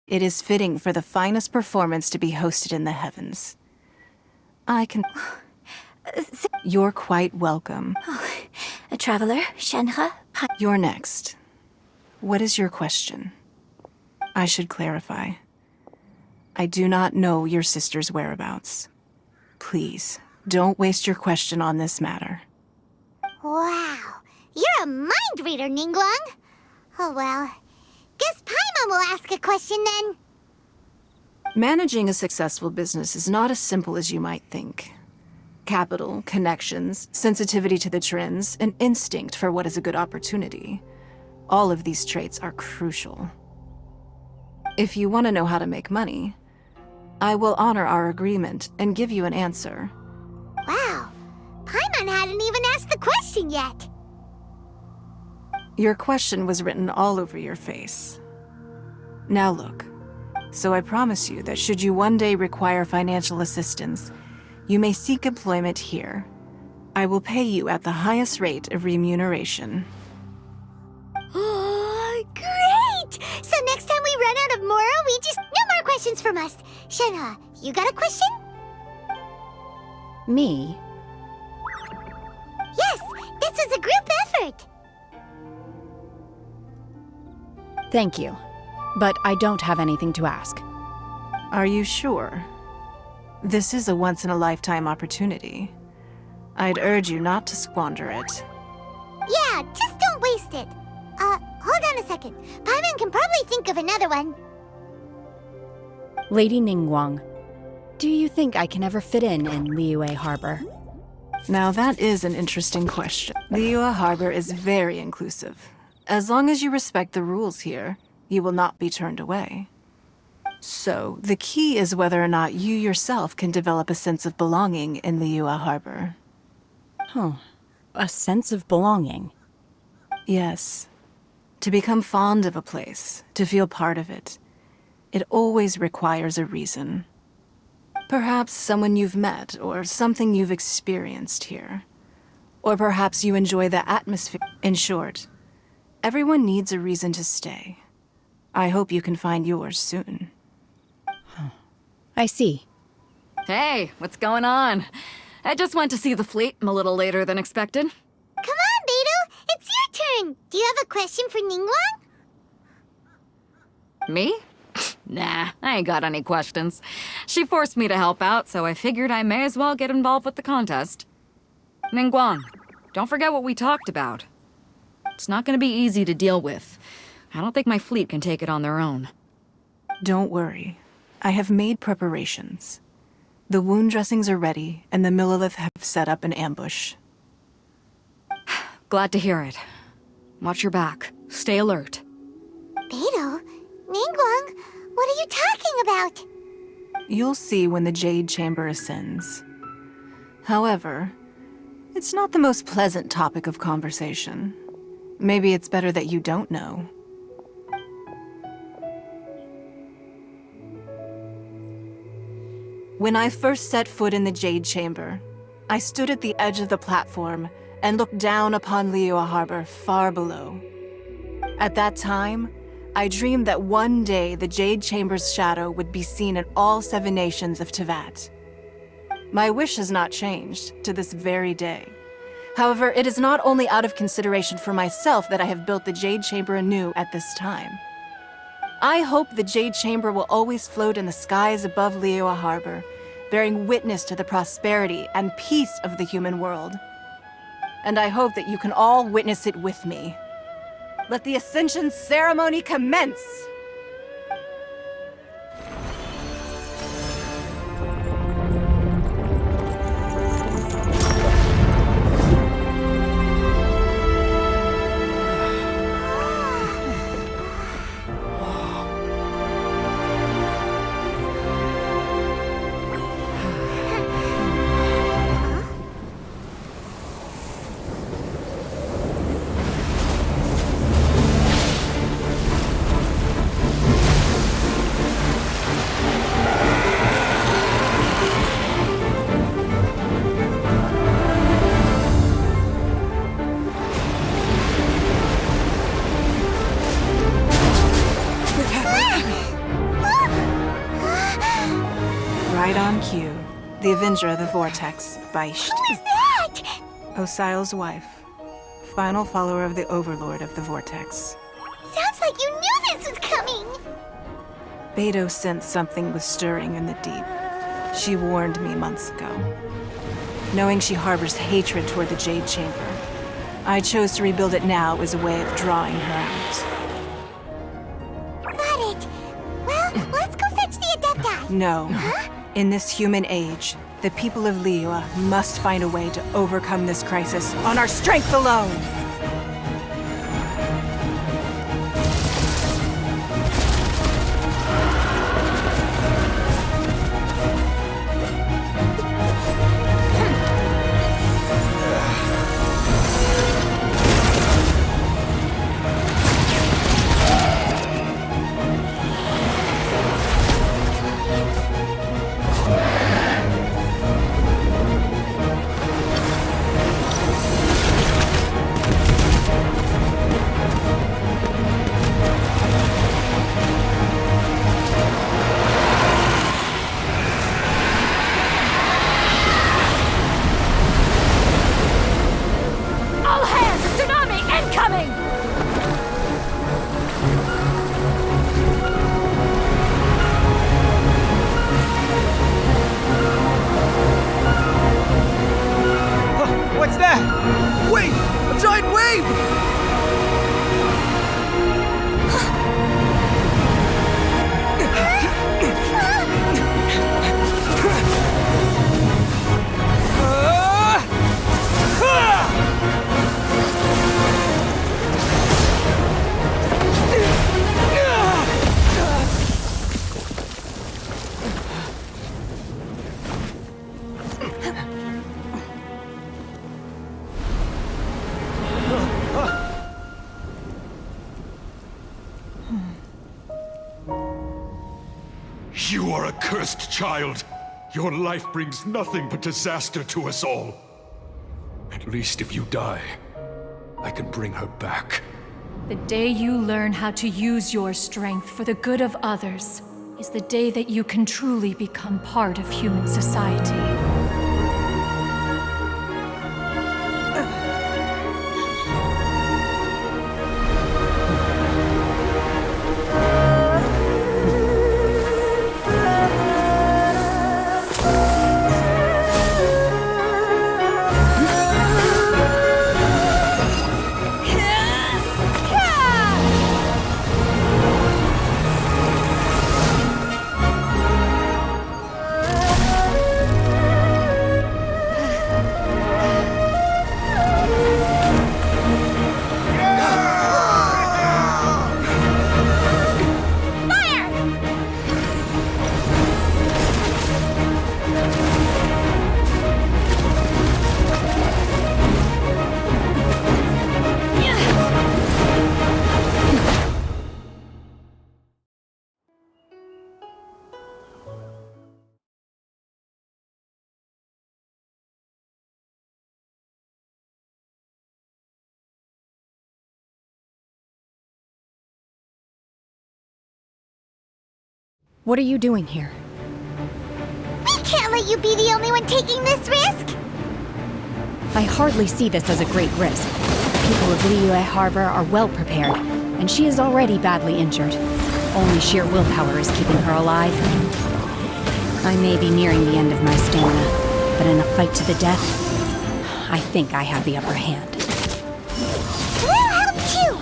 It is fitting for the finest performance to be hosted in the heavens. I can... You're quite welcome. A traveler, Shenhe. You're next. What is your question? I should clarify. I do not know your sister's whereabouts. Please, don't waste your question on this matter. Wow, you're a mind reader, Ningguang. Oh well, guess Paimon will ask a question then. Managing a successful business is not as simple as you might think. Capital, connections, sensitivity to the trends, and instinct for what is a good opportunity. All of these traits are crucial. If you want to know how to make money, I will honor our agreement and give you an answer. Wow, Paimon hadn't even asked the question yet. Your question was written all over your face. Now look, so I promise you that should you one day require financial assistance, you may seek employment here. I will pay you at the highest rate of remuneration. Oh, great! So next time we run out of Moro, we just... No more questions from us. Shenhe, you got a question? Me? Yes, this is a group effort. Thank you. But I don't have anything to ask. Are you sure? This is a once-in-a-lifetime opportunity. I'd urge you not to squander it. Yeah, just don't waste it. Hold on a second. Paimon can probably think of another one. Lady Ningguang, do you think I can ever fit in Liyue Harbor? Now that is an interesting question. Liyue Harbor is very inclusive. As long as you respect the rules here, you will not be turned away. So, the key is whether or not you yourself can develop a sense of belonging in Liyue Harbor. Huh. A sense of belonging. Yes. To become fond of a place, to feel part of it, it always requires a reason. Perhaps someone you've met, or something you've experienced here. Or perhaps you enjoy the atmosphere. In short, everyone needs a reason to stay. I hope you can find yours soon. I see. Hey, what's going on? I just went to see the fleet. I'm a little later than expected. Come on, Beidou, it's your turn. Do you have a question for Ningguang? Me? Nah, I ain't got any questions. She forced me to help out, so I figured I may as well get involved with the contest. Ningguang, don't forget what we talked about. It's not gonna be easy to deal with. I don't think my fleet can take it on their own. Don't worry. I have made preparations. The wound dressings are ready, and the Millilith have set up an ambush. Glad to hear it. Watch your back. Stay alert. Beidou, Ningguang, what are you talking about? You'll see when the Jade Chamber ascends. However, it's not the most pleasant topic of conversation. Maybe it's better that you don't know. When I first set foot in the Jade Chamber, I stood at the edge of the platform and looked down upon Liyue Harbor far below. At that time, I dreamed that one day the Jade Chamber's shadow would be seen in all 7 nations of Teyvat. My wish has not changed to this very day. However, it is not only out of consideration for myself that I have built the Jade Chamber anew at this time. I hope the Jade Chamber will always float in the skies above Liyue Harbor, bearing witness to the prosperity and peace of the human world. And I hope that you can all witness it with me. Let the Ascension ceremony commence! Right on cue. The Avenger of the Vortex, Beisht. Who is that? Osial's wife. Final follower of the Overlord of the Vortex. Sounds like you knew this was coming. Beto sensed something was stirring in the deep. She warned me months ago. Knowing she harbors hatred toward the Jade Chamber, I chose to rebuild it now as a way of drawing her out. Got it. Well, let's go fetch the Adepti. No. In this human age, the people of Liyue must find a way to overcome this crisis on our strength alone! All hands! Tsunami incoming! What's that? Wait! A giant wave! You are a cursed child. Your life brings nothing but disaster to us all. At least if you die, I can bring her back. The day you learn how to use your strength for the good of others is the day that you can truly become part of human society. What are you doing here? We can't let you be the only one taking this risk. I hardly see this as a great risk. The people of Liyue Harbor are well prepared, and she is already badly injured. Only sheer willpower is keeping her alive. I may be nearing the end of my stamina, but in a fight to the death, I think I have the upper hand. We'll help too.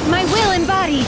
My will embodied!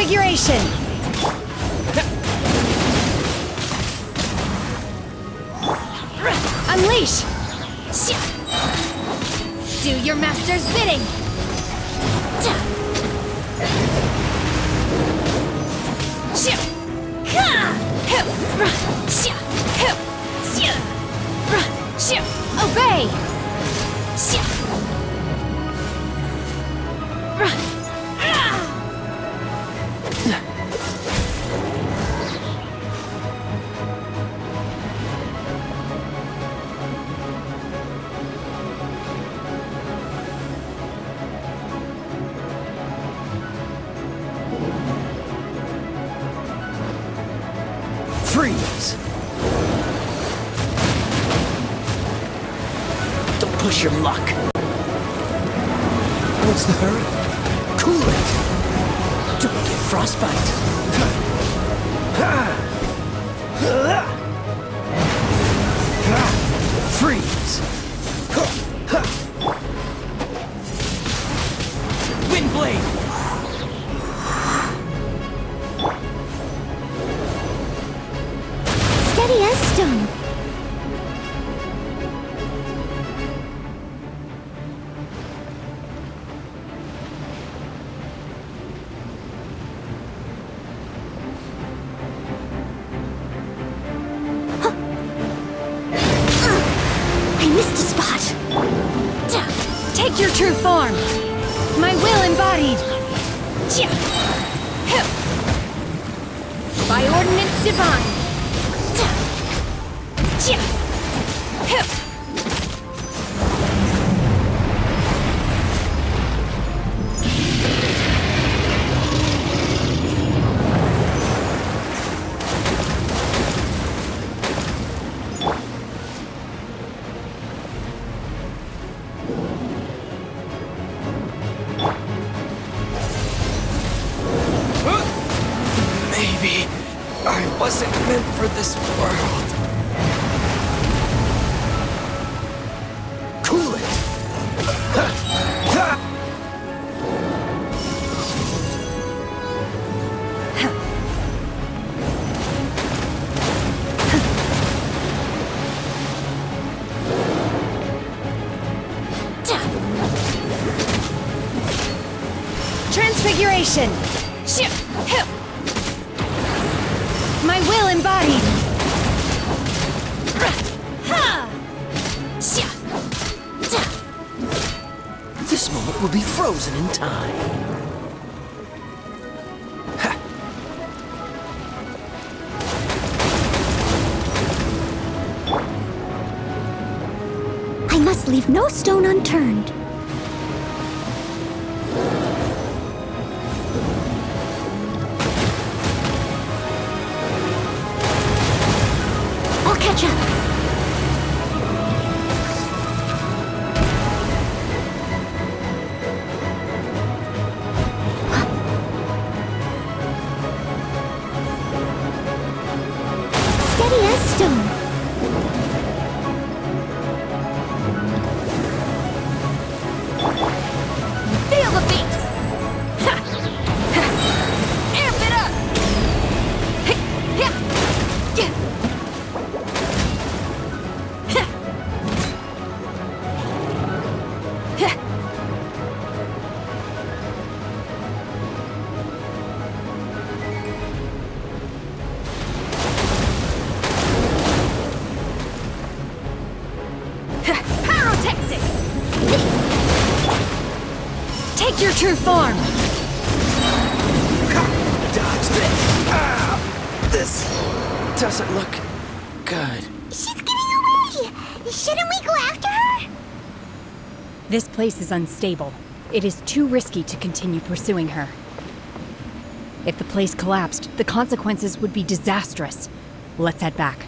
Transfiguration! Unleash! Do your master's bidding! Obey! Freeze! Don't push your luck. What's the hurry? Cool it! Don't get frostbite. Freeze! Windblade! Steady as stone. I missed a spot. Take your true form! My will embodied! By ordinance divine! Maybe I wasn't meant for this world. Cool it! Transfiguration! My will embodied! This moment will be frozen in time. I must leave no stone unturned. I'll catch up. Steady as stone. Feel the beat! Amp it up! Pyrotactics! Take your true form! Dodge this! Ah, this doesn't look good. She's getting away! Shouldn't we go after her? This place is unstable. It is too risky to continue pursuing her. If the place collapsed, the consequences would be disastrous. Let's head back.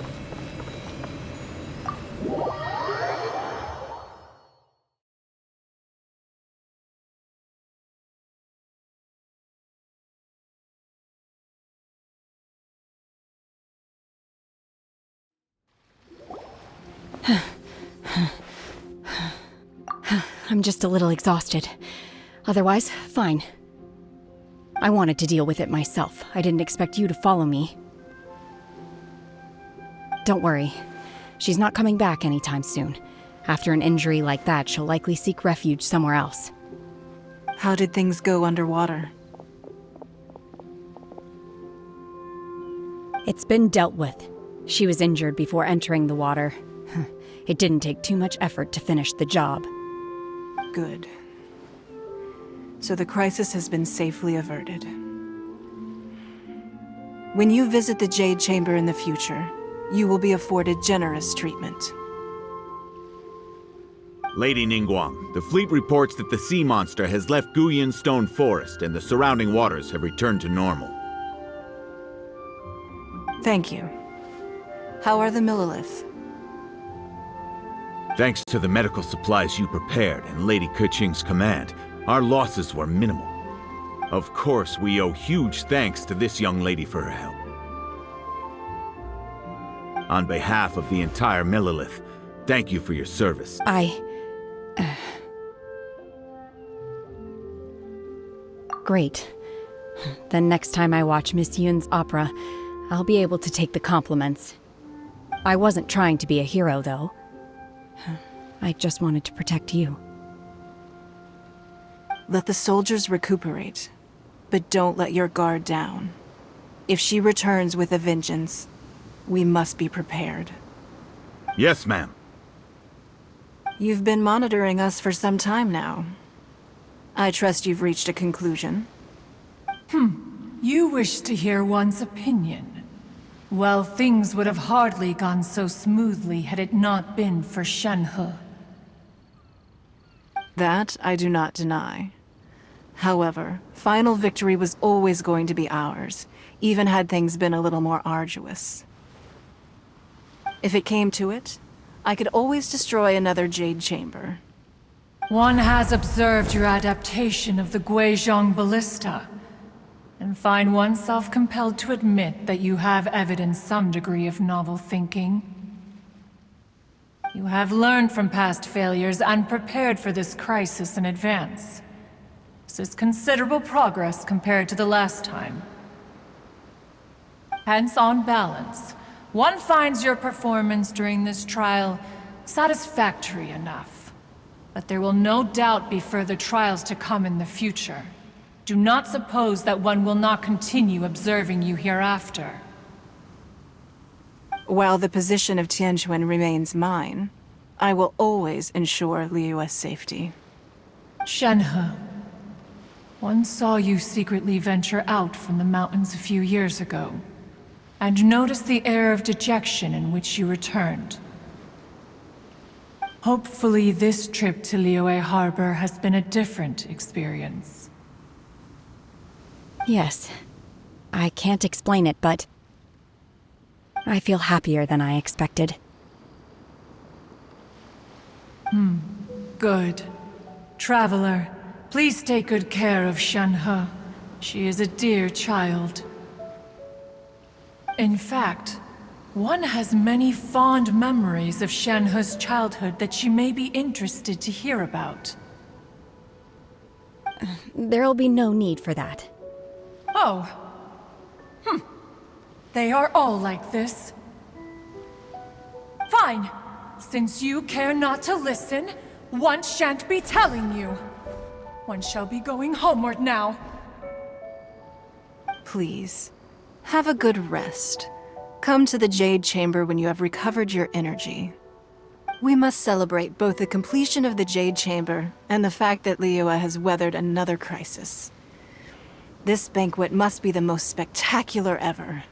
I'm just a little exhausted. Otherwise, fine. I wanted to deal with it myself. I didn't expect you to follow me. Don't worry. She's not coming back anytime soon. After an injury like that, she'll likely seek refuge somewhere else. How did things go underwater? It's been dealt with. She was injured before entering the water. It didn't take too much effort to finish the job. Good. So the crisis has been safely averted. When you visit the Jade Chamber in the future, you will be afforded generous treatment. Lady Ningguang, the fleet reports that the sea monster has left Guyan Stone Forest and the surrounding waters have returned to normal. Thank you. How are the Millilith? Thanks to the medical supplies you prepared and Lady Keqing's command, our losses were minimal. Of course, we owe huge thanks to this young lady for her help. On behalf of the entire Millilith, thank you for your service. Great. Then next time I watch Miss Yun's opera, I'll be able to take the compliments. I wasn't trying to be a hero, though. I just wanted to protect you. Let the soldiers recuperate, but don't let your guard down. If she returns with a vengeance, we must be prepared. Yes, ma'am. You've been monitoring us for some time now. I trust you've reached a conclusion. You wish to hear one's opinion. Well, things would have hardly gone so smoothly had it not been for Shenhe. That I do not deny. However, final victory was always going to be ours, even had things been a little more arduous. If it came to it, I could always destroy another Jade Chamber. One has observed your adaptation of the Guizhong Ballista, and find oneself compelled to admit that you have evidenced some degree of novel thinking. You have learned from past failures and prepared for this crisis in advance. This is considerable progress compared to the last time. Hence, on balance, one finds your performance during this trial satisfactory enough. But there will no doubt be further trials to come in the future. Do not suppose that one will not continue observing you hereafter. While the position of Tianquan remains mine, I will always ensure Liyue's safety. Shenhe, one saw you secretly venture out from the mountains a few years ago, and noticed the air of dejection in which you returned. Hopefully this trip to Liyue Harbor has been a different experience. Yes. I can't explain it, but I feel happier than I expected. Good. Traveler, please take good care of Shenhe. She is a dear child. In fact, one has many fond memories of Shenhe's childhood that she may be interested to hear about. There'll be no need for that. Oh. They are all like this. Fine. Since you care not to listen, one shan't be telling you. One shall be going homeward now. Please, have a good rest. Come to the Jade Chamber when you have recovered your energy. We must celebrate both the completion of the Jade Chamber and the fact that Liyue has weathered another crisis. This banquet must be the most spectacular ever.